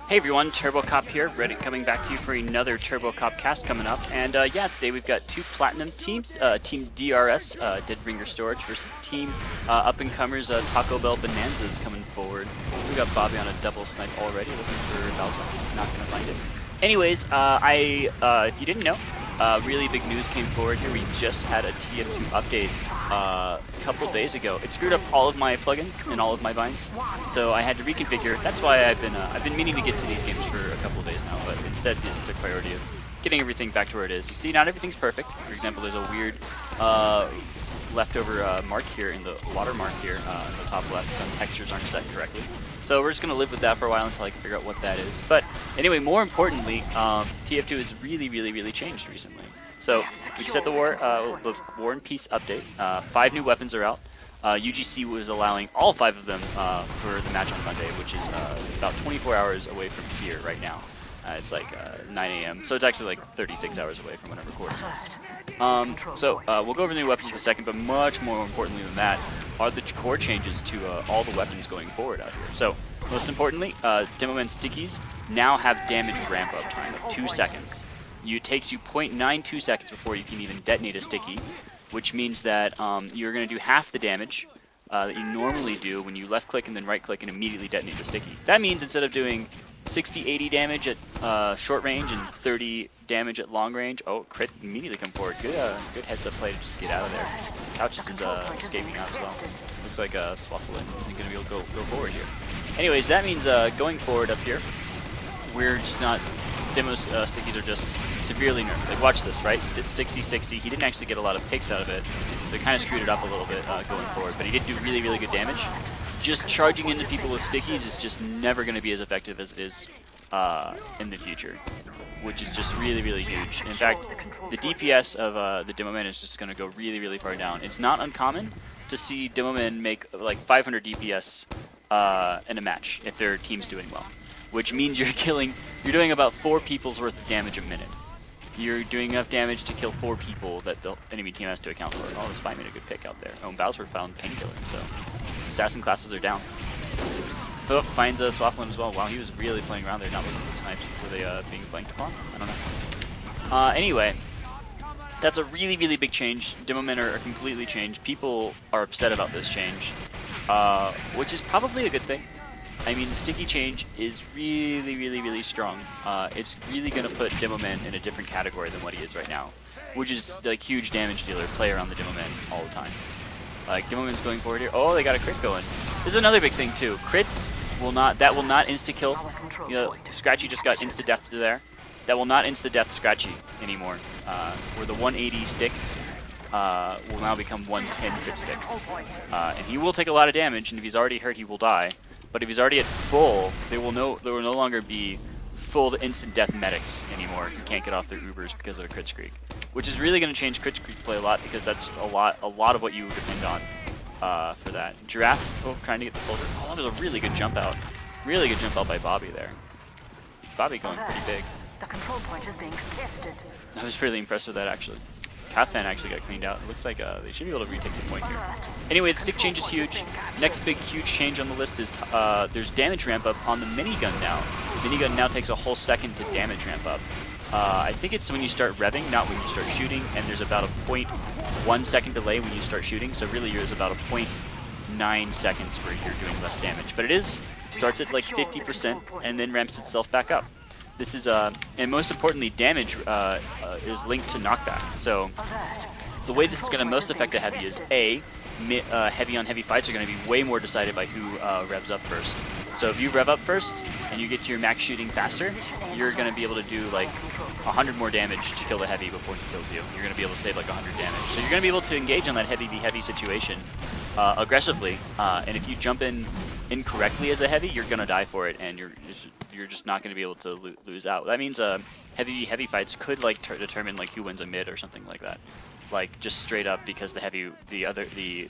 Hey everyone, TurboCop here, Reddit coming back to you for another TurboCop cast coming up. And yeah, today we've got two Platinum teams, Team DRS, Dead Ringer Storage, versus Team up-and-comers, Taco Bell Bonanzas coming forward. We got Bobby on a double snipe already, looking for Bowser, not gonna find it. Anyways, if you didn't know, really big news came forward here. We just had a TF2 update a couple days ago. It screwed up all of my plugins and all of my vines, so I had to reconfigure. That's why I've been meaning to get to these games for a couple of days now, but instead this took priority of getting everything back to where it is. You see, not everything's perfect. For example, there's a weird leftover mark here in the watermark here in the top left. Some textures aren't set correctly. So we're just going to live with that for a while until I can figure out what that is. But anyway, more importantly, TF2 has really changed recently. So we set the War and Peace update. 5 new weapons are out. UGC was allowing all 5 of them for the match on Monday, which is about 24 hours away from here right now. It's like 9 a.m., so it's actually like 36 hours away from when I'm recording this. We'll go over the new weapons in a second, but much more importantly than that are the core changes to all the weapons going forward out here. So, most importantly, Demoman stickies now have damage ramp-up time of 2 seconds. It takes you 0.92 seconds before you can even detonate a sticky, which means that you're going to do half the damage that you normally do when you left-click and then right-click and immediately detonate the sticky. That means instead of doing 60-80 damage at short range and 30 damage at long range. Oh, crit immediately come forward. Good heads up play to just get out of there. Couches is escaping out as well. Looks like Swaffling isn't going to be able to go forward here. Anyways, that means going forward up here, we're just not... Demo's stickies are just severely nerfed. Like, watch this, right? Did 60-60. He didn't actually get a lot of picks out of it, so he kind of screwed it up a little bit going forward. But he did do really good damage. Just charging into people with stickies is just never going to be as effective as it is in the future, which is just really huge. In fact, the DPS of the Demoman is just going to go really far down. It's not uncommon to see Demoman make like 500 DPS in a match if their team's doing well, which means you're doing about 4 people's worth of damage a minute. You're doing enough damage to kill 4 people that the enemy team has to account for. Oh, this fight made a good pick out there. Oh, and Bowser found Painkiller, so assassin classes are down. Philip finds Swafflin as well. Wow, he was really playing around there, not looking at snipes. Were they being flanked upon? I don't know. Anyway, that's a really big change. Demomen are completely changed. People are upset about this change, which is probably a good thing. I mean, the sticky change is really strong. It's really going to put Demoman in a different category than what he is right now, which is like huge damage dealer, play around the Demoman all the time. Like, Demoman's going forward here. Oh, they got a crit going. This is another big thing too. Crits will not insta-kill. You know, Scratchy just got insta-death to there. That will not insta-death Scratchy anymore. Where the 180 sticks will now become 110 crit sticks. And he will take a lot of damage, and if he's already hurt, he will die. But if he's already at full, there will no longer be full instant death medics anymore who can't get off their Ubers because of a crit streak, which is really going to change crit streak play a lot, because that's a lot of what you depend on for that. Giraffe, trying to get the soldier. Oh, that was a really good jump out. Really good jump out by Bobby there. Bobby going pretty big. The control point is being contested. I was really impressed with that actually. Kathfan actually got cleaned out. It looks like they should be able to retake the point here. Anyway, the stick change is huge. Next big huge change on the list is there's damage ramp up on the minigun now. The minigun now takes a whole second to damage ramp up. I think it's when you start revving, not when you start shooting, and there's about a 0.1 second delay when you start shooting, so really there's about a 0.9 seconds where you're doing less damage. But it starts at like 50% and then ramps itself back up. This is, and most importantly, damage is linked to knockback. So the way this is going to most affect a heavy is heavy on heavy fights are going to be way more decided by who revs up first. So if you rev up first and you get to your max shooting faster, you're going to be able to do like 100 more damage to kill the heavy before he kills you. You're going to be able to save like 100 damage. So you're going to be able to engage on that heavy situation aggressively. And if you jump in incorrectly as a heavy, you're going to die for it, and you're just not going to be able to lose out. That means heavy fights could like determine like who wins a mid or something like that. Like just straight up, because the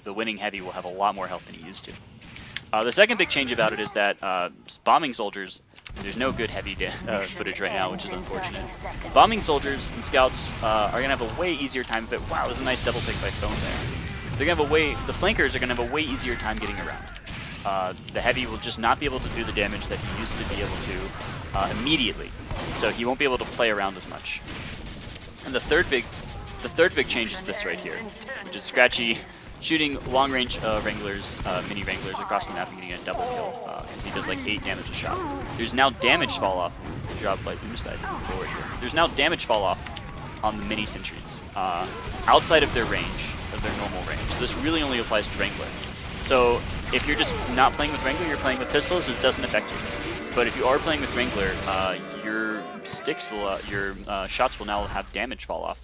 winning heavy will have a lot more health than he used to. The second big change about it is that bombing soldiers, there's no good heavy footage right now, which is unfortunate. Bombing soldiers and scouts are going to have a way easier time of it. Wow, there's a nice double pick by Phone there. They're going to have the flankers are going to have a way easier time getting around. the heavy will just not be able to do the damage that he used to be able to immediately. So he won't be able to play around as much. And the third big change is this right here, which is Scratchy shooting long-range Wranglers, mini Wranglers across the map and getting a double kill, because he does like 8 damage a shot. There's now damage fall off. Drop like Boomside forward here. There's now damage fall off on the mini sentries outside of their range, of their normal range. So this really only applies to Wrangler. So if you're just not playing with Wrangler, you're playing with pistols, it doesn't affect you. But if you are playing with Wrangler, your sticks will, your shots will now have damage fall off.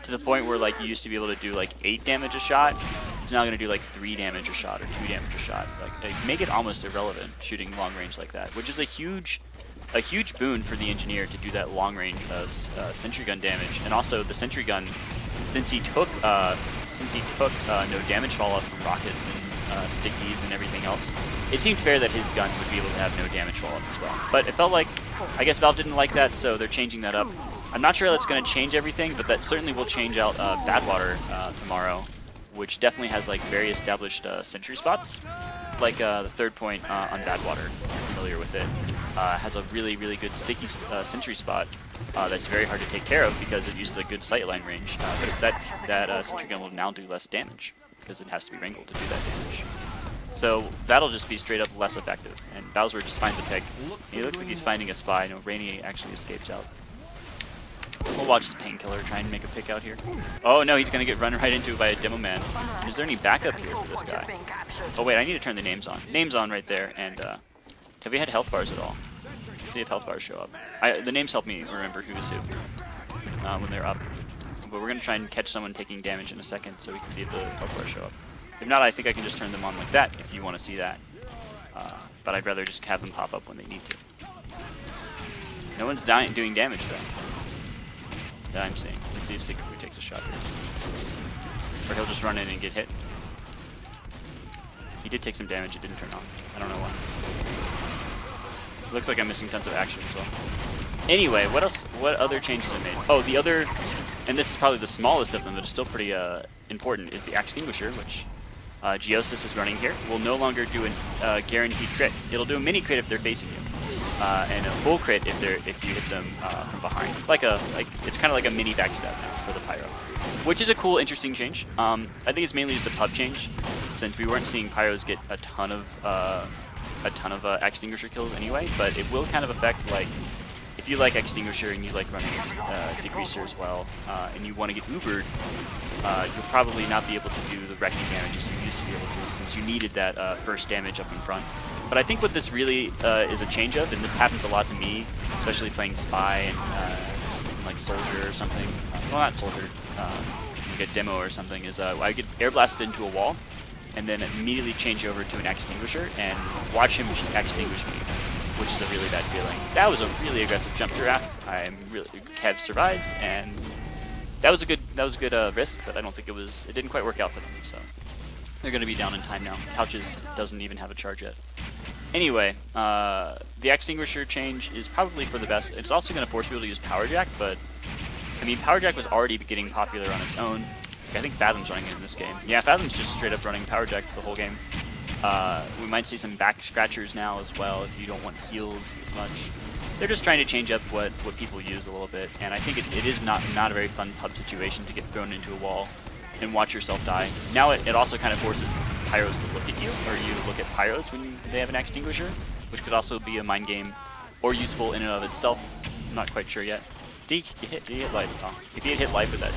To the point where like you used to be able to do like 8 damage a shot, it's now going to do like 3 damage a shot or 2 damage a shot. Like make it almost irrelevant shooting long range like that, which is a huge boon for the engineer to do that long range sentry gun damage. And also the sentry gun, since he took no damage fall off from rockets and stickies and everything else, it seemed fair that his gun would be able to have no damage fall off as well. But it felt like, I guess Valve didn't like that, so they're changing that up. I'm not sure that's going to change everything, but that certainly will change out Badwater tomorrow, which definitely has like very established sentry spots. Like the third point on Badwater, if you're familiar with it, has a really good sticky sentry spot that's very hard to take care of because it uses a good sightline range. But that sentry gun will now do less damage because it has to be wrangled to do that damage. So that'll just be straight up less effective. And Bowser just finds a pick. He looks like he's finding a spy. No, Rainy actually escapes out. We'll watch this Painkiller try and make a pick out here. Oh no, he's going to get run right into by a Demoman. Is there any backup here for this guy? Oh wait, I need to turn the names on. Names on right there, and have we had health bars at all? Let's see if health bars show up. The names help me remember who is who when they're up. But we're going to try and catch someone taking damage in a second so we can see if the health bars show up. If not, I think I can just turn them on like that if you want to see that. But I'd rather just have them pop up when they need to. No one's doing damage though. That I'm seeing. Let's see if Secret takes a shot here. Or he'll just run in and get hit. He did take some damage, it didn't turn on. I don't know why. It looks like I'm missing tons of action as well. Anyway, what else? What other changes I made? Oh, the other, and this is probably the smallest of them, but it's still pretty important, is the Extinguisher, which Geosis is running here. Will no longer do a guaranteed crit. It'll do a mini crit if they're facing you. And a full crit if you hit them from behind. It's kind of like a mini backstab now for the Pyro, which is a cool, interesting change. I think it's mainly just a pub change, since we weren't seeing Pyros get a ton of Extinguisher kills anyway. But it will kind of affect, like, if you like Extinguisher and you like running Degreaser as well, and you want to get Ubered, you'll probably not be able to do the wrecking damage as you used to be able to, since you needed that first damage up in front. But I think what this really is a change of, and this happens a lot to me, especially playing Spy and like Soldier or something. Well, not Soldier, like a Demo or something, is I get air blasted into a wall, and then immediately change over to an Extinguisher and watch him extinguish me, which is a really bad feeling. That was a really aggressive jump giraffe. Kev survives, and that was a good risk, but I don't think it didn't quite work out for them. So they're going to be down in time now. Couches doesn't even have a charge yet. Anyway, the Extinguisher change is probably for the best. It's also going to force people to use Power Jack, but I mean, Power Jack was already getting popular on its own. I think Fathom's running it in this game. Yeah, Fathom's just straight up running Power Jack the whole game. We might see some back scratchers now as well if you don't want heals as much. They're just trying to change up what people use a little bit, and I think it is not a very fun pub situation to get thrown into a wall and watch yourself die. Now it also kind of forces Pyros to look at you, or you to look at Pyros when they have an Extinguisher, which could also be a mind game or useful in and of itself. I'm not quite sure yet. Did he hit life? Oh, if he had hit life with that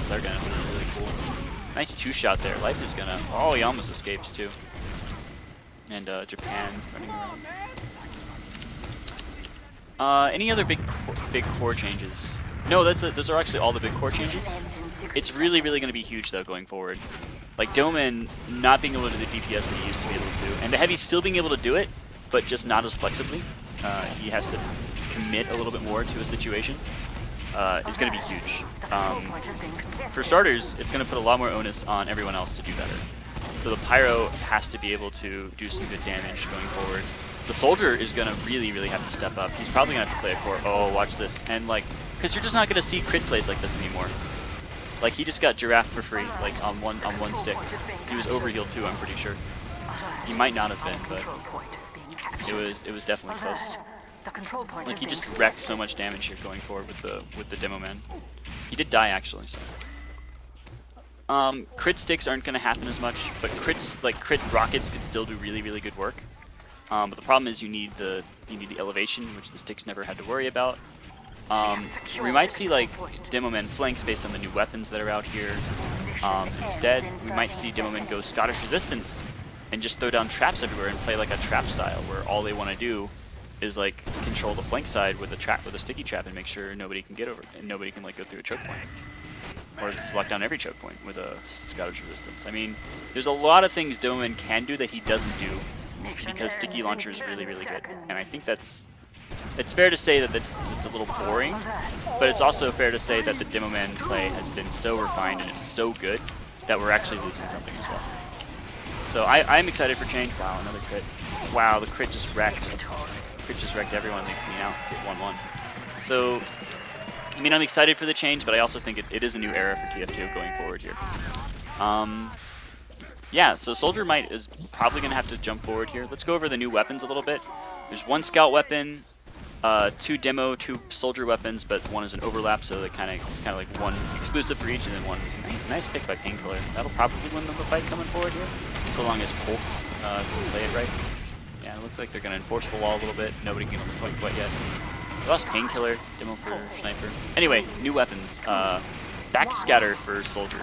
flare gun, it would have been really cool. Nice 2-shot there. Life is gonna. Oh, he almost escapes too. And Japan running around. Any other big core changes? No, those are actually all the big core changes. It's really going to be huge though going forward. Like Demoman not being able to do the DPS that he used to be able to, and the Heavy still being able to do it, but just not as flexibly. He has to commit a little bit more to a situation. Is going to be huge. For starters, it's going to put a lot more onus on everyone else to do better. So the Pyro has to be able to do some good damage going forward. The Soldier is going to really have to step up. He's probably going to have to play a core. Oh, watch this. And like, because you're just not going to see crit plays like this anymore. Like, he just got Giraffe for free, like on one stick. He was overhealed too, I'm pretty sure. He might not have been, but Control point is being captured. it was definitely close. The control point Like is he being just contested. wrecked so much damage here going forward with the Demoman. He did die actually, so. Crit sticks aren't going to happen as much, but crits like crit rockets can still do really good work. But the problem is you need the elevation, which the sticks never had to worry about. We might see like Demoman flanks based on the new weapons that are out here. Instead, we might see Demoman go Scottish Resistance and just throw down traps everywhere and play like a trap style, where all they want to do is like control the flank side with a sticky trap and make sure nobody can get over and nobody can like go through a choke point. Or just lock down every choke point with a Scottish Resistance. I mean, there's a lot of things Demoman can do that he doesn't do because sticky launcher is really good. And I think it's fair to say that it's a little boring, but it's also fair to say that the Demoman play has been so refined and it's so good that we're actually losing something as well. So I'm excited for change. Wow, another crit. Wow, the crit just wrecked. Crit just wrecked everyone. They clean out, hit 1-1. So, I mean, I'm excited for the change, but I also think it is a new era for TF2 going forward here. Yeah, so Soldier Might is probably going to have to jump forward here. Let's go over the new weapons a little bit. There's one scout weapon, 2 demo, 2 soldier weapons, but one is an overlap, so that kind of like one exclusive for each, and then one nice pick by Painkiller. That'll probably win them the fight coming forward here, so long as Koth can play it right. Yeah, it looks like they're going to enforce the wall a little bit. Nobody can point quite yet. We lost Painkiller, demo for Sniper. Anyway, new weapons. Backscatter for Soldier,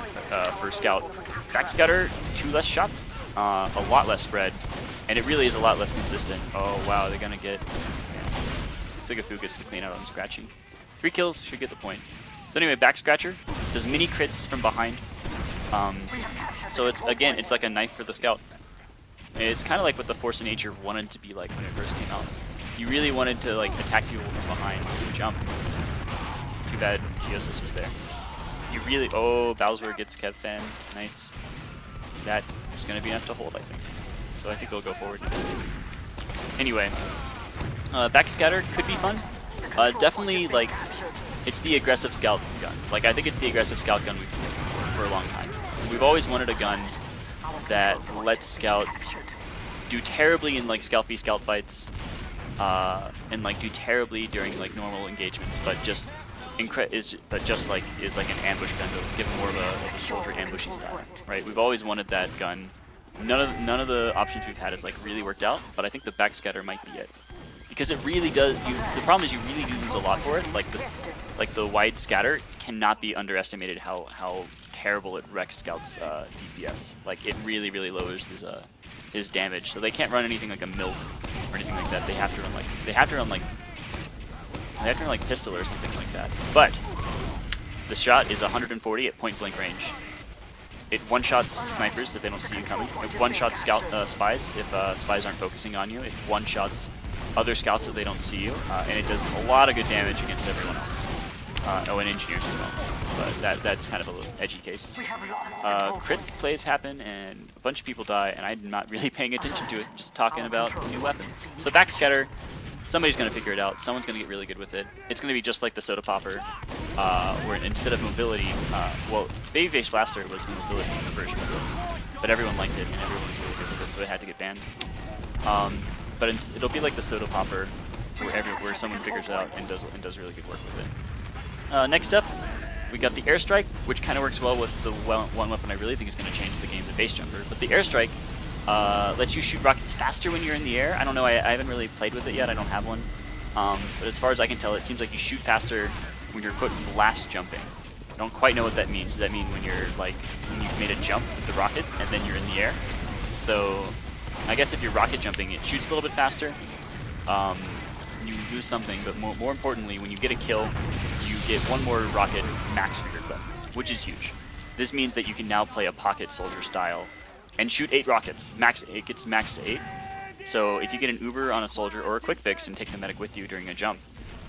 for Scout. Backscatter, 2 less shots, a lot less spread, and it really is a lot less consistent. Oh wow, they're gonna get... Sigafu gets to clean out on scratching. 3 kills, should get the point. So anyway, Back Scratcher does mini crits from behind. So it's like a knife for the Scout. It's kind of like what the Force of Nature wanted to be like when it first came out. You really wanted to like attack people from behind and jump. Too bad Geosis was there. You really... Oh, Bowser gets Kev Fan. Nice. That is going to be enough to hold, I think. So I think we'll go forward. Anyway, Backscatter could be fun. Definitely, like, it's the aggressive scout gun. Like, I think it's the aggressive scout gun we've wanted for a long time. We've always wanted a gun that lets Scout do terribly in, like, Scout v Scout fights, and, like, do terribly during, like, normal engagements, but just... is like an ambush gun to give him more of a soldier ambushy style, right? We've always wanted that gun. None of the options we've had has like really worked out, but I think the Backscatter might be it, because it really does. The problem is you really do lose a lot for it. Like this, like the wide scatter cannot be underestimated. How terrible it wrecks Scout's DPS. Like it really lowers his damage. So they can't run anything like a milk or anything like that. They have to run like pistol or something like that. But the shot is 140 at point blank range. It one-shots snipers if they don't see you coming. It one-shots spies if spies aren't focusing on you. It one-shots other scouts if they don't see you. And it does a lot of good damage against everyone else. And engineers as well. But that's kind of a little edgy case. Crit plays happen and a bunch of people die, and I'm not really paying attention to it. Just talking about new weapons. So Backscatter. Somebody's going to figure it out. Someone's going to get really good with it. It's going to be just like the Soda Popper, where instead of mobility, well, Babyface Blaster was the mobility version of this, but everyone liked it and everyone was really good with it, so it had to get banned. But it'll be like the Soda Popper, where someone figures it out and does really good work with it. Next up, we got the Airstrike, which kind of works well with the one weapon I really think is going to change the game, the Base Jumper. But the Airstrike lets you shoot rockets faster when you're in the air. I don't know, I haven't really played with it yet, I don't have one. But as far as I can tell, it seems like you shoot faster when you're quote blast jumping. I don't quite know what that means. Does that mean when you've made a jump with the rocket and then you're in the air? So I guess if you're rocket jumping, it shoots a little bit faster. You lose something, but more importantly, when you get a kill, you get one more rocket max for your clip, which is huge. This means that you can now play a pocket soldier style and shoot 8 rockets. It gets maxed to 8. So if you get an Uber on a soldier or a quick fix and take the medic with you during a jump,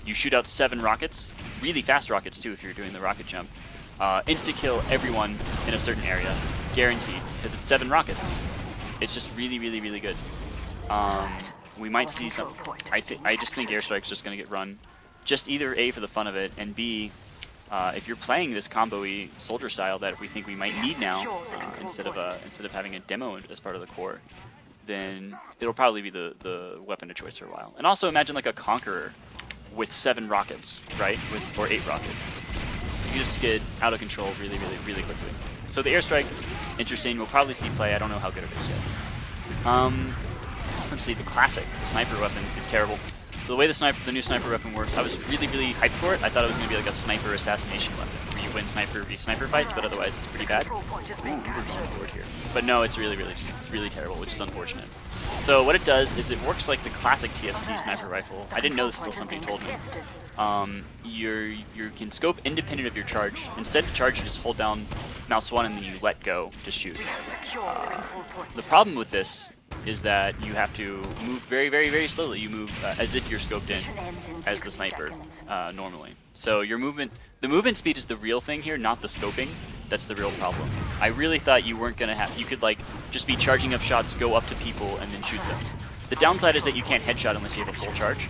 you shoot out 7 rockets, really fast rockets too if you're doing the rocket jump. Insta kill everyone in a certain area, guaranteed, because it's 7 rockets. It's just really good. We might see some. I just think Airstrike's just gonna get run, just either A for the fun of it, and B, if you're playing this combo-y soldier style that we think we might need now, instead of having a demo as part of the core, then it'll probably be the weapon of choice for a while. And also imagine like a Conqueror with 7 rockets, right? Or 8 rockets. You just get out of control really quickly. So the airstrike, interesting. We'll probably see play. I don't know how good it is yet. Let's see. The classic, the sniper weapon, is terrible. So the way the new sniper weapon works, I was really hyped for it. I thought it was going to be like a sniper assassination weapon, where you win sniper fights, but otherwise it's pretty bad. Ooh, we're going forward here. But no, it's really terrible, which is unfortunate. So what it does is it works like the classic TFC sniper rifle. I didn't know this until somebody told me. You can scope independent of your charge. Instead of charge, you just hold down mouse 1 and then you let go to shoot. The problem with this is that you have to move very slowly. You move as if you're scoped in as the sniper normally. So your the movement speed is the real thing here, not the scoping. That's the real problem. I really thought you weren't gonna you could like just be charging up shots, go up to people, and then shoot them. The downside is that you can't headshot unless you have a full charge.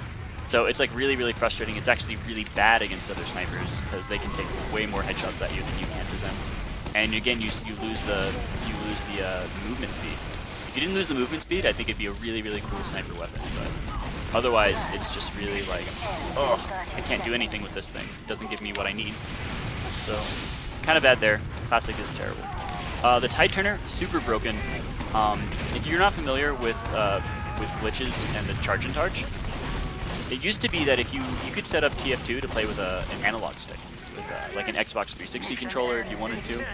So it's like really frustrating. It's actually really bad against other snipers because they can take way more headshots at you than you can to them. And again, you lose the movement speed. If you didn't lose the movement speed, I think it'd be a really cool sniper weapon. But otherwise, it's just really like, oh, I can't do anything with this thing. It doesn't give me what I need. So kind of bad there. Classic is terrible. The Tide Turner, super broken. If you're not familiar with glitches and the charge and charge, it used to be that if you could set up TF2 to play with an analog stick, with like an Xbox 360 controller if you wanted to.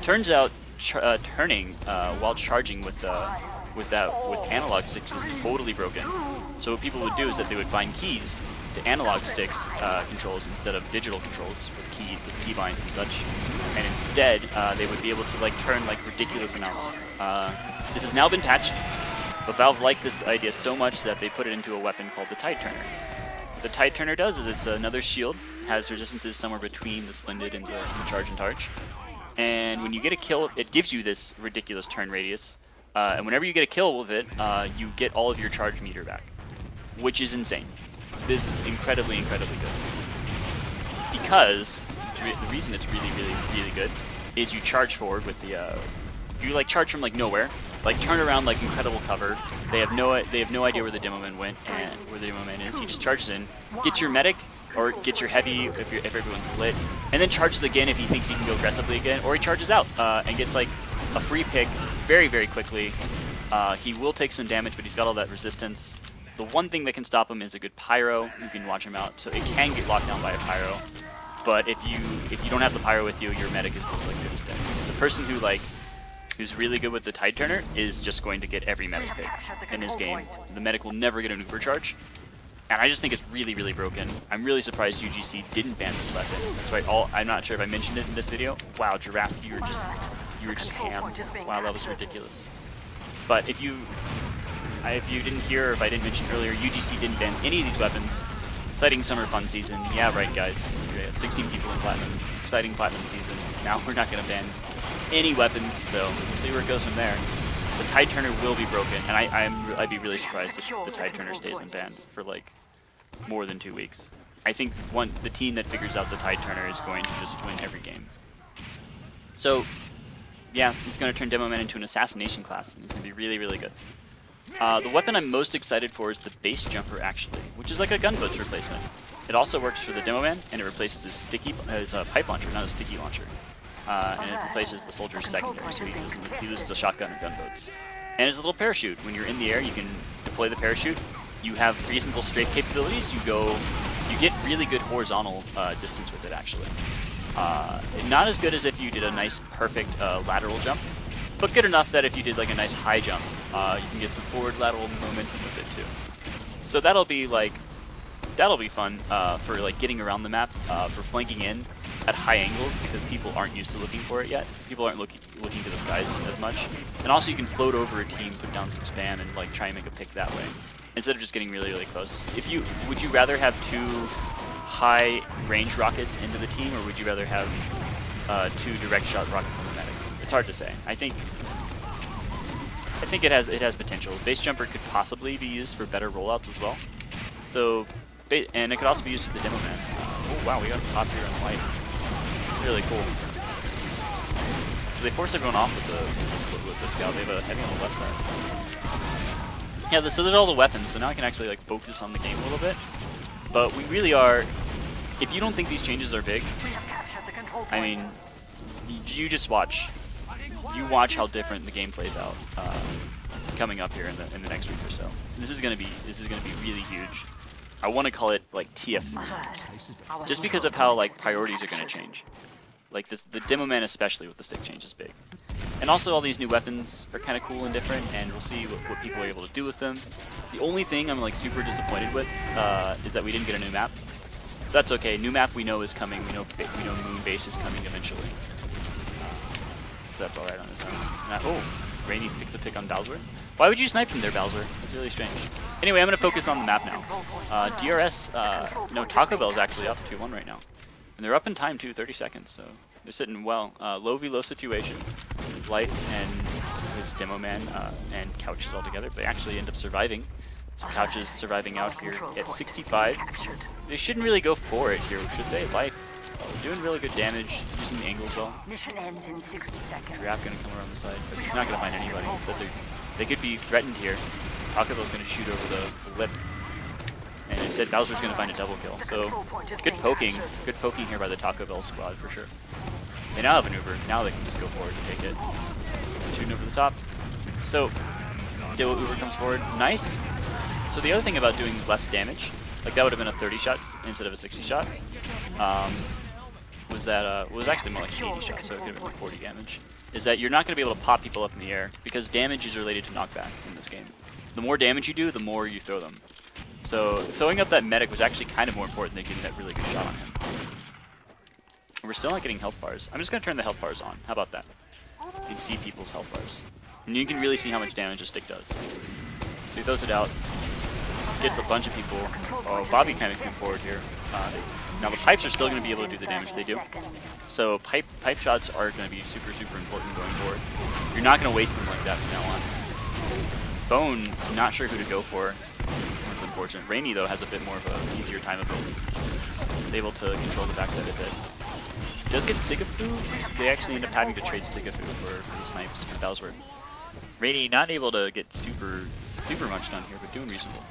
Turns out turning while charging with analog sticks was totally broken. So what people would do is that they would bind keys to analog sticks controls instead of digital controls with key binds and such. And instead they would be able to like turn like ridiculous amounts. This has now been patched. But Valve liked this idea so much that they put it into a weapon called the Tide Turner. What the Tide Turner does is it's another shield, has resistances somewhere between the Splendid and the Charge and Targe. And when you get a kill, it gives you this ridiculous turn radius. And whenever you get a kill with it, you get all of your charge meter back, which is insane. This is incredibly good. Because the reason it's really good is you charge forward with the you like charge from like nowhere, like turn around like incredible cover. They have no idea where the Demoman went and where the Demoman is. He just charges in, gets your medic or gets your heavy if everyone's lit, and then charges again if he thinks he can go aggressively again, or he charges out and gets like a free pick very quickly. He will take some damage, but he's got all that resistance. The one thing that can stop him is a good pyro. You can watch him out, so it can get locked down by a pyro. But if you don't have the pyro with you, your medic is just like good as dead. The person who's really good with the Tide Turner is just going to get every medic pick in his game. The medic will never get an uber charge. And I just think it's really broken. I'm really surprised UGC didn't ban this weapon. That's right. I'm not sure if I mentioned it in this video. Wow, Giraffe, you were just ham. Wow, that was ridiculous. But if you didn't hear, or if I didn't mention earlier, UGC didn't ban any of these weapons, citing summer fun season. Yeah, right, guys. We have 16 people in Platinum. Exciting Platinum season. Now we're not going to ban any weapons, so we'll see where it goes from there. The Tide Turner will be broken, and I'd be really surprised if the Tide Turner stays unbanned for like more than 2 weeks. I think the team that figures out the Tide Turner is going to just win every game. So yeah, it's going to turn Demoman into an assassination class, and it's going to be really good. The weapon I'm most excited for is the base jumper, actually, which is like a gunboat's replacement. It also works for the Demoman, and it replaces his pipe launcher, not a sticky launcher. And it replaces the soldier's secondary, so he loses a shotgun or gunboats. And it's a little parachute. When you're in the air, you can deploy the parachute. You have reasonable strafe capabilities. You get really good horizontal distance with it, actually. Not as good as if you did a nice, perfect lateral jump, but good enough that if you did like a nice high jump, you can get some forward lateral momentum with it too. So that'll be fun for like getting around the map, for flanking in at high angles, because people aren't used to looking for it yet. People aren't looking to the skies as much. And also you can float over a team, put down some spam, and like try and make a pick that way, instead of just getting really close. Would you rather have 2 high range rockets into the team, or would you rather have 2 direct shot rockets on the medic? It's hard to say. I think it has potential. Base jumper could possibly be used for better rollouts as well. So, and it could also be used for the Demoman. Oh wow, we got a pop here on white. It's really cool. So they force everyone off with the scout. They have a heavy on the left side. Yeah, so there's all the weapons, so now I can actually like focus on the game a little bit. But we really are, if you don't think these changes are big, I mean, you just watch. You watch how different the game plays out coming up here in the next week or so. This is gonna be really huge. I want to call it like TF, just because of how like priorities are gonna change. Like this, the Demoman especially with the stick change is big. And also all these new weapons are kind of cool and different, and we'll see what people are able to do with them. The only thing I'm like super disappointed with is that we didn't get a new map. That's okay. New map we know is coming. We know Moon Base is coming eventually. So that's all right on this one. Oh, Rainy picks a pick on Bowser. Why would you snipe him there, Bowser? That's really strange. Anyway, I'm gonna focus on the map now. No, Taco Bell is actually up 2-1 right now. And they're up in time too, 30 seconds, so they're sitting well. Low v low situation. Life and his Demoman and Couches all together, but they actually end up surviving. So Couch is surviving out here at 65. They shouldn't really go for it here, should they? Life doing really good damage, using the angles well. Mission ends in 60 seconds. Giraffe gonna come around the side, but he's not gonna find anybody. Instead, they could be threatened here. Taco Bell's gonna shoot over the lip. And instead, Bowser's going to find a double kill. So, good poking here by the Taco Bell squad for sure. They now have an Uber. Now they can just go forward and take it. Shooting over the top. So, Dillo Uber comes forward. Nice. So the other thing about doing less damage, like that would have been a 30 shot instead of a 60 shot, was that it was actually more like an 80 shot, so it could have been like 40 damage. Is that you're not going to be able to pop people up in the air because damage is related to knockback in this game. The more damage you do, the more you throw them. So throwing up that medic was actually kind of more important than getting that really good shot on him. And we're still not getting health bars. I'm just going to turn the health bars on. How about that? You can see people's health bars. And you can really see how much damage a stick does. So he throws it out. Gets a bunch of people. Oh, Bobby kind of came forward here. Now the pipes are still going to be able to do the damage they do. So pipe shots are going to be super, super important going forward. You're not going to waste them like that from now on. Phone, I'm not sure who to go for. It's unfortunate. Rainy, though, has a bit more of an easier time of building. He's able to control the backside a bit. Does get Sigafu. They actually end up having to trade Sigafu for the snipes for Bowser. Rainy not able to get super much done here, but doing reasonable.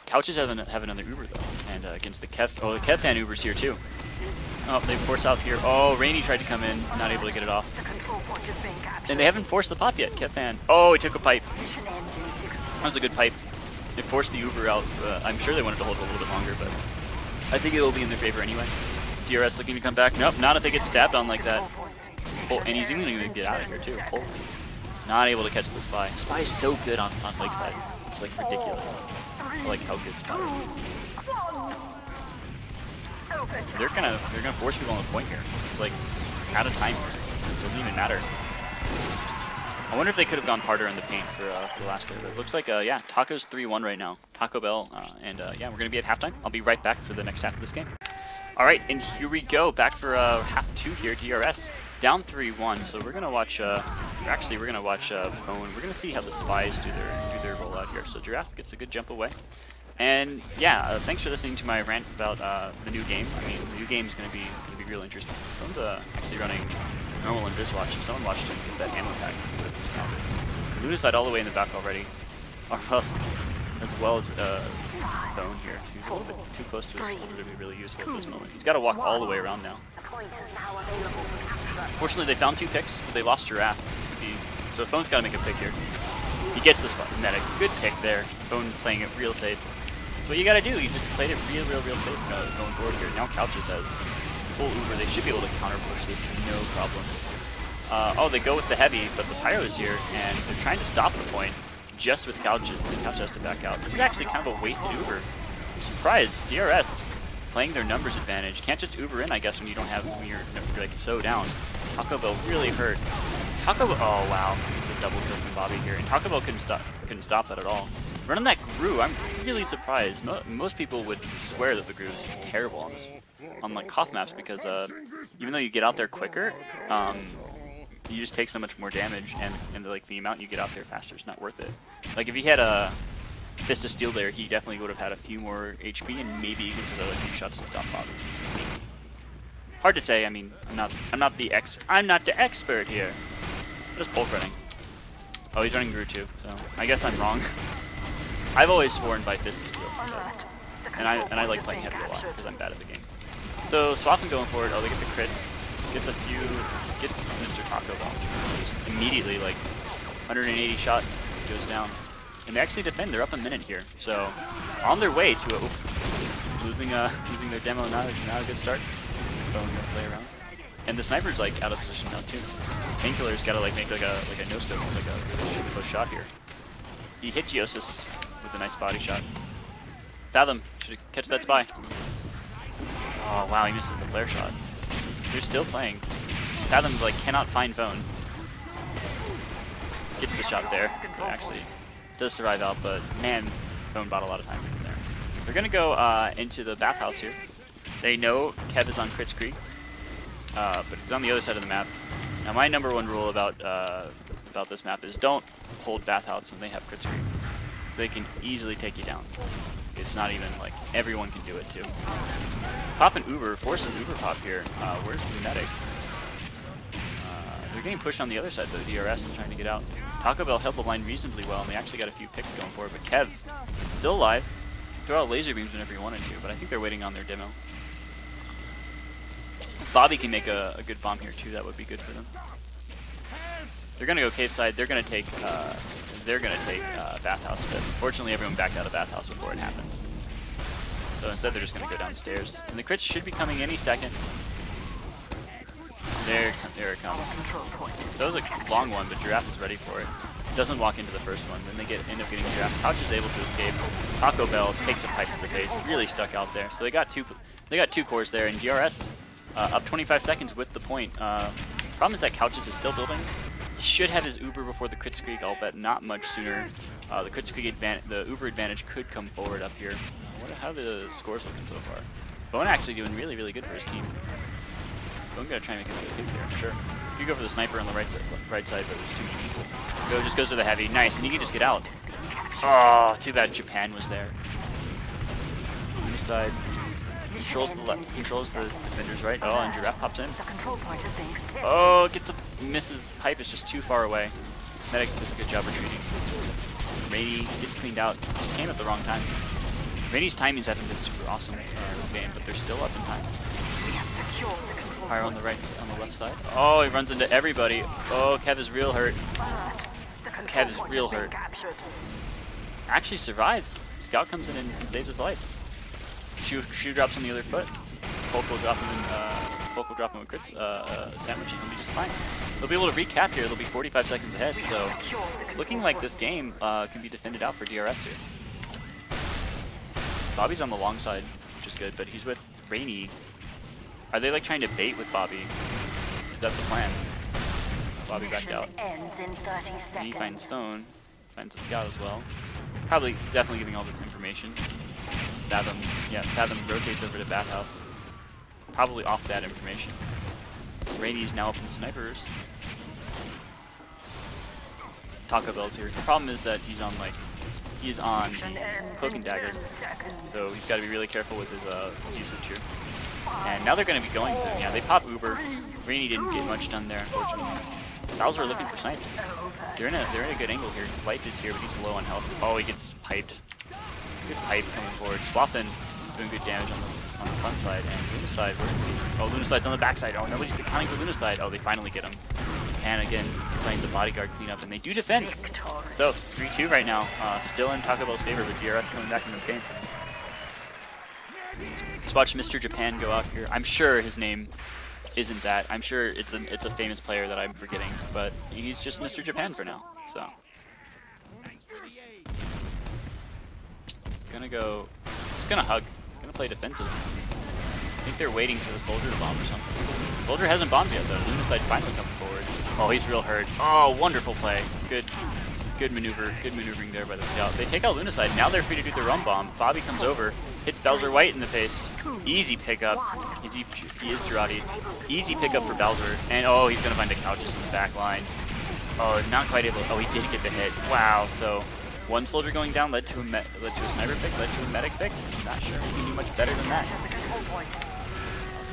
Couches have another Uber though, and against the Koth. Oh, the Koth fan Uber's here too. Oh, they force out here. Oh, Rainy tried to come in, not able to get it off. And they haven't forced the pop yet, Koth fan. Oh, he took a pipe. That was a good pipe. They forced the Uber out. I'm sure they wanted to hold it a little bit longer, but I think it'll be in their favor anyway. DRS looking to come back. Nope, not if they get stabbed on like that. Oh, and he's even going to get out of here too. Oh, not able to catch the Spy. Spy is so good on Lakeside. It's like ridiculous. I like how good Spy is. They're gonna force people on the point here. It's like out of time. It doesn't even matter. I wonder if they could have gone harder in the paint for the last third. But it looks like yeah, Taco's 3-1 right now. Taco Bell, and yeah, we're gonna be at halftime. I'll be right back for the next half of this game. All right, and here we go, back for half 2 here. DRS down 3-1. So we're gonna watch. Actually, we're gonna watch Phone. We're gonna see how the Spies do their rollout here. So Giraffe gets a good jump away. And yeah, thanks for listening to my rant about the new game. I mean, the new game is gonna be real interesting. Phone's actually running normal and Viswatch. If someone watched him get that ammo pack, Lunacide all the way in the back already. As well as Phone here. He's a little bit too close to his shoulder to be really useful at this moment. He's got to walk all the way around now. Fortunately, they found 2 picks, but they lost Giraffe. So Phone's got to make a pick here. He gets the spot. Medic. Good pick there. Phone playing it real safe. That's what you got to do. You just played it real safe going forward here. Now Couches has full Uber. They should be able to counter push this no problem. Oh, they go with the heavy, but the Pyro is here, and they're trying to stop the point just with Couches. The Couch has to back out. This is actually kind of a wasted Uber. I'm surprised. DRS playing their numbers advantage. Can't just Uber in, I guess, when you're like so down. Taco Bell really hurt. Taco Bell, oh wow, it's a double kill from Bobby here, and Taco Bell couldn't stop that at all. Running that Gru, I'm really surprised. Most people would swear that the Gru is terrible on like Koth maps because even though you get out there quicker, you just take so much more damage, and like the amount you get out there faster is not worth it. Like if he had a Fist of Steel there, he definitely would have had a few more HP and maybe even a few shots to stop Bobby. Hard to say. I mean, I'm not the expert here. Just bulk running. Oh, he's running Gru too, so I guess I'm wrong. I've always sworn by Fist to Steel, and I like playing heavy a lot because I'm bad at the game. So swapping going forward. Oh, they get the crits. Gets Mr. TacoBell. Just immediately, like 180 shot goes down, and they actually defend. They're up a minute here, so on their way to losing their demo. Not a good start. Going to play around, and the sniper's like out of position now too. Painkiller's got to like make like a no scope, like a really close shot here. He hit Geosis with a nice body shot. Fathom should catch that spy. Oh wow, he misses the flare shot. They're still playing. Fathom like cannot find phone. Gets the shot there. So actually does survive out, but man, phone bought a lot of time from there. They're gonna go into the bathhouse here. They know Kev is on Crits Creek, but it's on the other side of the map. Now my #1 rule about this map is don't hold bathhouse when they have Crits Creek, so they can easily take you down. It's not even like everyone can do it too. Pop and Uber, force an Uber pop here. Where's the medic? They're getting pushed on the other side though. DRS is trying to get out. TacoBell held the line reasonably well, and they actually got a few picks going for it. But Kev, still alive. Throw out laser beams whenever you wanted to, but I think they're waiting on their demo. Bobby can make a good bomb here too. That would be good for them. They're gonna go cave side. They're gonna take bathhouse, but fortunately everyone backed out of bathhouse before it happened. So instead they're just gonna go downstairs, and the crits should be coming any second. There it comes. That was a long one, but Giraffe is ready for it. Doesn't walk into the first one. Then they end up getting Giraffe. Couch is able to escape. TacoBell takes a pipe to the face. Really stuck out there. So they got two cores there, and DRS up 25 seconds with the point. Problem is that Couches is still building. He should have his Uber before the Crits Creek. I'll bet not much sooner. The Crits Creek the Uber advantage could come forward up here. I wonder how the score's looking so far. Bone actually doing really good for his team. Bone gonna try and make another pick here, I'm sure. You could go for the sniper on the right side, but there's too many people. Just goes to the heavy. Nice, and he can just get out. Oh, too bad Japan was there. On the side. Controls the defenders right. Oh, and Giraffe pops in. Oh, misses. Pipe is just too far away. Medic does a good job retreating. Rainy gets cleaned out. Just came at the wrong time. Rainy's timings haven't been super awesome this game, but they're still up in time. Fire on the left side. Oh, he runs into everybody. Oh, Kev is real hurt. Kev is real hurt. Actually survives. Scout comes in and saves his life. Shoe drops on the other foot. Bulk will drop him with crits, sandwich, and he'll be just fine. They'll be able to recap here. They'll be 45 seconds ahead, so it's looking like this game can be defended out for DRS here. Bobby's on the long side, which is good, but he's with Rainy. Are they like trying to bait with Bobby? Is that the plan? Bobby backed out. And he finds phone, finds a scout as well. Definitely giving all this information. Fathom rotates over to bathhouse. Probably off that information. Rainy's now up in snipers. TacoBell's here. The problem is that he's on Cloak and Dagger, so he's got to be really careful with his usage here. And now they're going to be going to, they pop Uber. Rainy didn't get much done there, unfortunately. Bowser are looking for snipes. They're in a good angle here. Life is here, but he's low on health. Oh, he gets piped. Good pipe coming forward. Swaffin doing good damage on the front side, and Lunacide, where is he? Oh, Lunacide's on the back side. Oh, nobody's accounting for Lunacide. Oh, they finally get him. And again, playing the bodyguard cleanup, and they do defend. So 3-2 right now. Still in TacoBell's favor, but DRS coming back in this game. Let's watch Mr. Japan go out here. I'm sure his name isn't that. I'm sure it's a famous player that I'm forgetting, but he's just Mr. Japan for now. So just gonna hug. Gonna play defensive. I think they're waiting for the soldier to bomb or something. Soldier hasn't bombed yet though. Lunacide finally coming forward. Oh, he's real hurt. Oh, wonderful play. Good maneuvering there by the scout. They take out Lunacide. Now they're free to do their own bomb. Bobby comes over, hits Bowser White in the face. Easy pickup. He is Girardi. Easy pickup for Bowser. And oh, he's gonna find the couches in the back lines. Oh, not quite able. Oh, he did get the hit. Wow. So one soldier going down led to a sniper pick, led to a medic pick. I'm not sure he can do much better than that.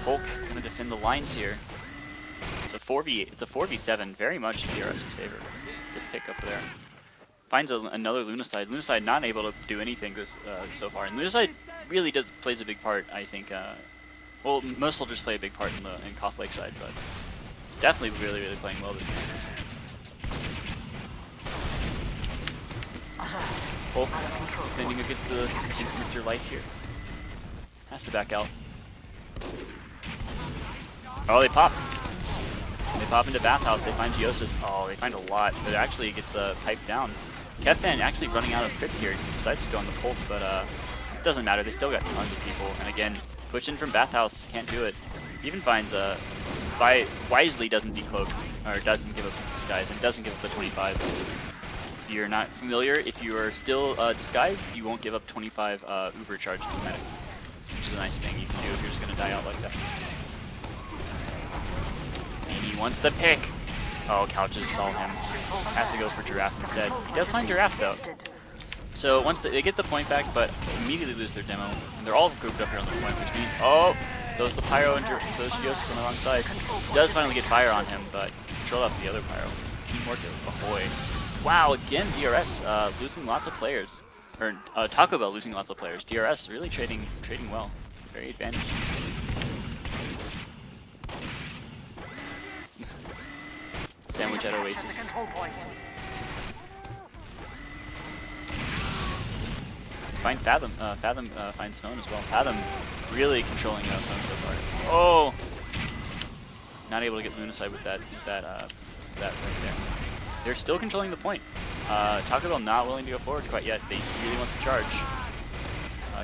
Hulk gonna defend the lines here. It's a 4v7, very much in DRS's favor. Good pick up there. Finds another Lunacide. Lunacide not able to do anything this so far, and Lunacide really plays a big part, I think. Well, most soldiers play a big part in Koth Lakeside, but definitely really playing well this game. Hulk defending against Mr. Life here. Has to back out. Oh, they pop. They pop into Bathhouse. They find Geosis. Oh, they find a lot, but it actually gets piped down. Koth actually running out of crits here. He decides to go on the Pulse, but it doesn't matter. They still got tons of people. And again, pushing from Bathhouse, can't do it. Even finds Spy wisely doesn't decloak, or doesn't give up disguise, and doesn't give up the 25. If you're not familiar, if you are still disguised, you won't give up 25 Uber charge to the medic, which is a nice thing you can do if you're just gonna die out like that. And he wants the pick. Oh, Couches saw him. Has to go for Giraffe instead. He does find Giraffe though. So once they get the point back, but immediately lose their demo, and they're all grouped up here on the point, which means those the Pyro and those Geosis on the wrong side. He does finally get fire on him, but control out the other Pyro. Teamwork ahoy! Wow, again DRS losing lots of players, or Taco Bell losing lots of players. DRS really trading well, very advantaged. Sandwich at Oasis. Find Fathom. Fathom finds Phone as well. Fathom really controlling Phone so far. Oh! Not able to get Lunacide with that right there. They're still controlling the point. Taco Bell not willing to go forward quite yet. They really want to charge.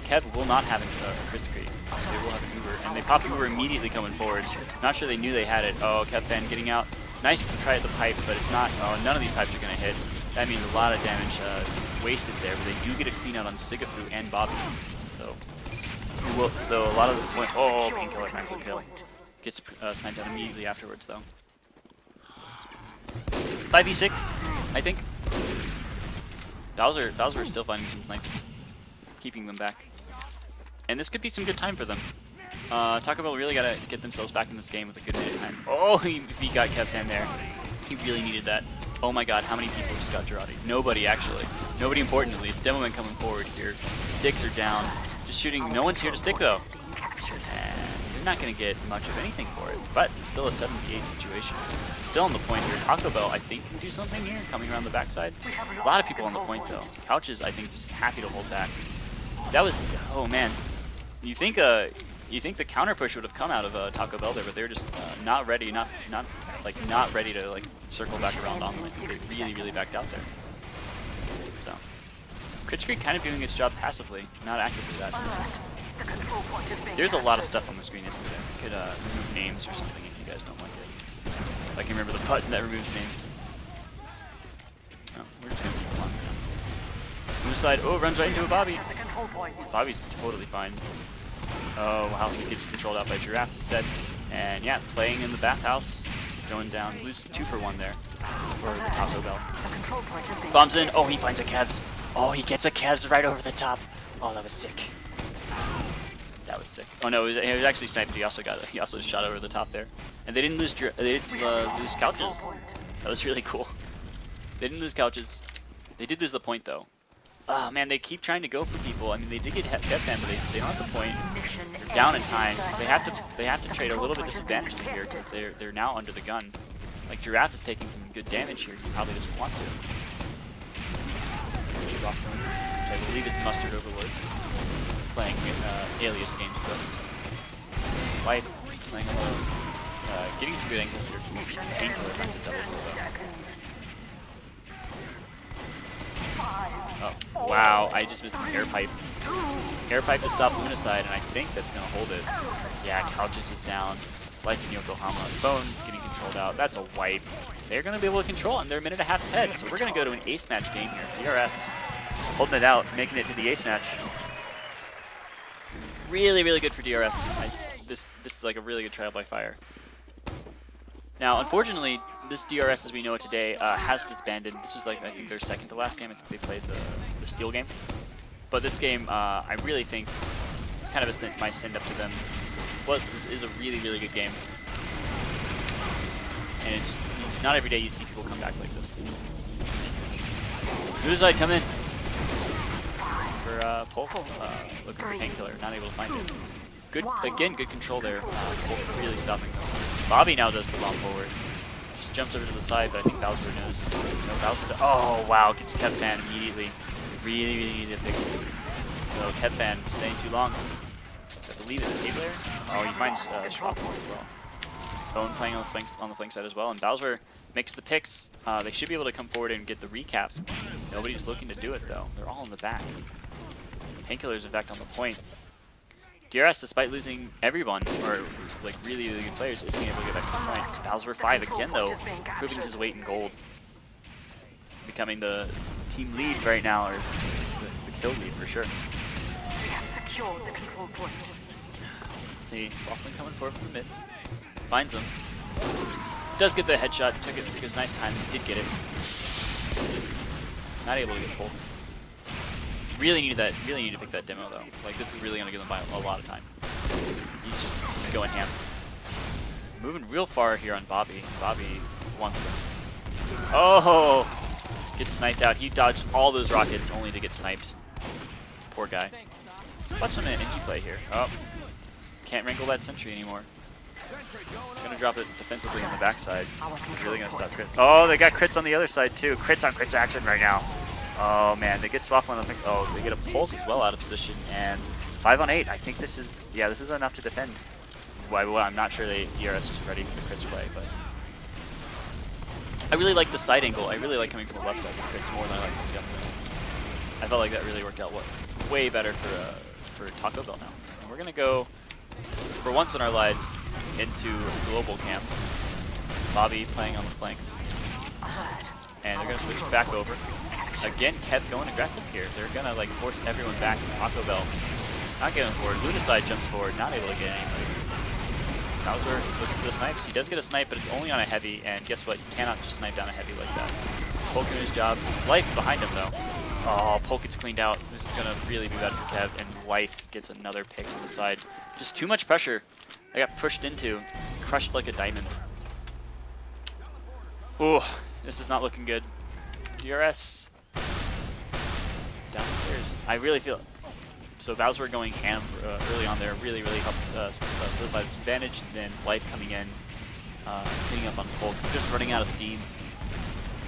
Kev will not have a crit screen. They will have an Uber, and they pop Uber immediately coming forward. Not sure they knew they had it. Oh, Kev getting out. Nice to try at the pipe, but it's not. Oh, none of these pipes are going to hit. That means a lot of damage wasted there, but they do get a clean out on Sigafu and Bobby. So a lot of this point. Oh, Painkiller finds the kill. Gets sniped out immediately afterwards, though. 5v6, I think. Bowser is still finding some snipes, keeping them back. And this could be some good time for them. Taco Bell really gotta get themselves back in this game with a good minute time. Oh, if he got Kevfan there, he really needed that. Oh my god, how many people just got Girardi? Nobody, actually. Nobody important, at least. Demoman coming forward here. Sticks are down. Just shooting. No one's here to stick, though. And you're not going to get much of anything for it. But it's still a 7v8 situation. Still on the point here. Taco Bell, I think, can do something here, coming around the backside. A lot of people on the point, though. Couches, I think, just happy to hold back. That was... Oh, man. You think the counter push would have come out of Taco Bell there, but they're just not ready, not ready to like circle back around on them. I think they really backed out there. So, Crit Screen kind of doing its job passively, not actively that. There's a lot of stuff on the screen, isn't there? You could remove names or something if you guys don't like it. If I can remember the button that removes names. Oh, we're just gonna keep on. Lucide, oh, runs right into a Bobby. Bobby's totally fine. Oh wow, he gets controlled out by Giraffe instead. And yeah, playing in the Bathhouse, going down, lose 2 for 1 there for the Taco Bell. Bombs in, oh, he finds a Kevs. Oh, he gets a Kevs right over the top. Oh, that was sick. That was sick. Oh no, it was actually sniped. He also shot over the top there. And they didn't lose lose Couches. That was really cool. They didn't lose Couches. They did lose the point though. Oh man, they keep trying to go for people. I mean, they did get Kevfan, but they don't have the point. They're down in time. They have to trade a little bit disadvantaged here because they're now under the gun. Like Giraffe is taking some good damage here. He probably doesn't want to. I believe it's MustardOverlord playing Alias games with us. Life playing alone. Getting some good angles here. Painkiller finds a double kill though. Oh, wow, I just missed an air pipe. Air pipe to stop Lunacide, and I think that's going to hold it. Yeah, Couches is down. Life in Yokohama. Phone getting controlled out. That's a wipe. They're going to be able to control, and they're a minute and a half ahead. So we're going to go to an ace match game here. DRS holding it out, making it to the ace match. Really good for DRS. This is like a really good trial by fire. Now, unfortunately, this DRS as we know it today has disbanded. This is like, I think, their second to last game. I think they played the Steel game. But this game, I really think It's kind of my send up to them. This is a really, really good game. And it's not every day you see people come back like this. Suicide, come in. For Polk, looking for Painkiller, not able to find it. Good, again, good control there. Polk really stopping them. Bobby now does the bomb forward. Just jumps over to the side, but I think Bowser knows. No, Bowser oh, wow, gets Kevfan immediately. Really, really need to pick. So Kevfan staying too long. I believe it's Cave there. Oh, he finds Schwaffel as well. Phone playing on the flank side as well, and Bowser makes the picks. They should be able to come forward and get the recap. Nobody's looking to do it though. They're all in the back. Painkiller's in fact on the point. DRS, despite losing everyone, or like really, really good players, isn't able to get back to the point. Bowser 5 again though, proving his weight in gold. Becoming the team lead right now, or the kill lead for sure. We have secured the control point. Let's see, Swaffling coming forward from the mid. Finds him. Does get the headshot, took it was nice time, did get it. Not able to get pulled. Really need to pick that demo though. Like this is really gonna give them a lot of time. He's going ham. Moving real far here on Bobby. Bobby wants him. Oh, gets sniped out. He dodged all those rockets only to get sniped. Poor guy. Watch some NG play here. Oh, can't wrangle that sentry anymore. Gonna drop it defensively on the backside. It's really gonna stop crits. Oh, they got crits on the other side too. Crits on crits action right now. Oh man, they get Swaffle on the thing. Oh, they get a pulse as well out of position, and 5 on 8. I think this is, yeah, this is enough to defend. Well, I'm not sure DRS is ready for the crits play, but I really like the side angle. I really like coming from the left side with crits more than I like from the other. I felt like that really worked out way better for TacoBell now. And we're gonna go for once in our lives into global camp. Bobby playing on the flanks, and they're gonna switch back over. Again, Kev going aggressive here. They're gonna like force everyone back to TacoBell. Not getting forward. Ludicide jumps forward, not able to get anybody. Bowser looking for the snipes. He does get a snipe, but it's only on a heavy, and guess what? You cannot just snipe down a heavy like that. Polk doing his job. Life behind him though. Oh, Polk gets cleaned out. This is gonna really be bad for Kev, and Life gets another pick on the side. Just too much pressure. I got pushed into, crushed like a diamond. Ooh, this is not looking good. DRS. Downstairs. I really feel so Bowser going ham early on there really helped solidify this advantage, and then Life coming in, hitting up on Polk, just running out of steam.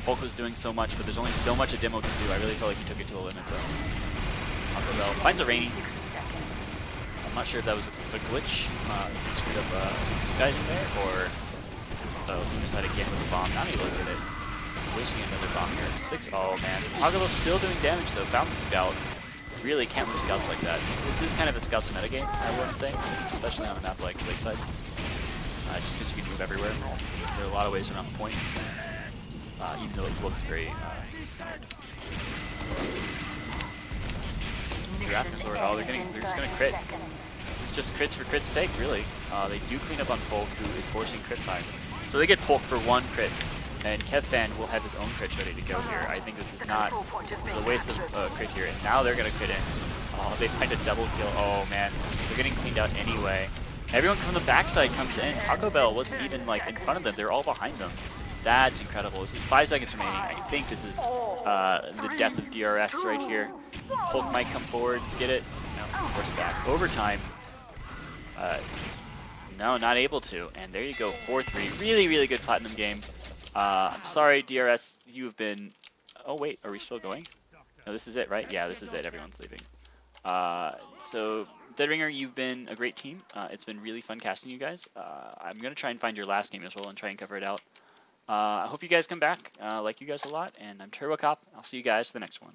Polk was doing so much, but there's only so much a demo can do. I really felt like he took it to the limit though. TacoBell finds a rainy. I'm not sure if that was a glitch, screwed up disguise in there, or Lucaside again with the bomb. Not able to get it. Wasting another bomb here at 6. Oh man, TacoBell's still doing damage though. Found the scout. Really can't lose scouts like that. This is kind of a scouts metagame, I would say, especially on a map like Lakeside. Just because you can move everywhere. There are a lot of ways around the point, even though it looks very centered. Oh, they're just gonna crit. This is just crits for crit's sake, really. They do clean up on Polk, who is forcing crit time. So they get Polk for 1 crit. And Kevfan will have his own crit ready to go here. I think this is not, it's a waste of crit here. And now they're gonna crit in. Oh, they find a double kill. Oh man, they're getting cleaned out anyway. Everyone from the backside comes in. TacoBell wasn't even like in front of them. They're all behind them. That's incredible. This is 5 seconds remaining. I think this is the death of DRS right here. Polk might come forward, get it. No, force back. Overtime. No, not able to. And there you go, 4-3. Really good Platinum game. I'm sorry, DRS, you've been... Oh wait, are we still going? No, this is it, right? Yeah, this is it. Everyone's leaving. So, Deadringer, you've been a great team. It's been really fun casting you guys. I'm going to try and find your last game as well and try and cover it out. I hope you guys come back. I like you guys a lot, and I'm TurboCop. I'll see you guys for the next one.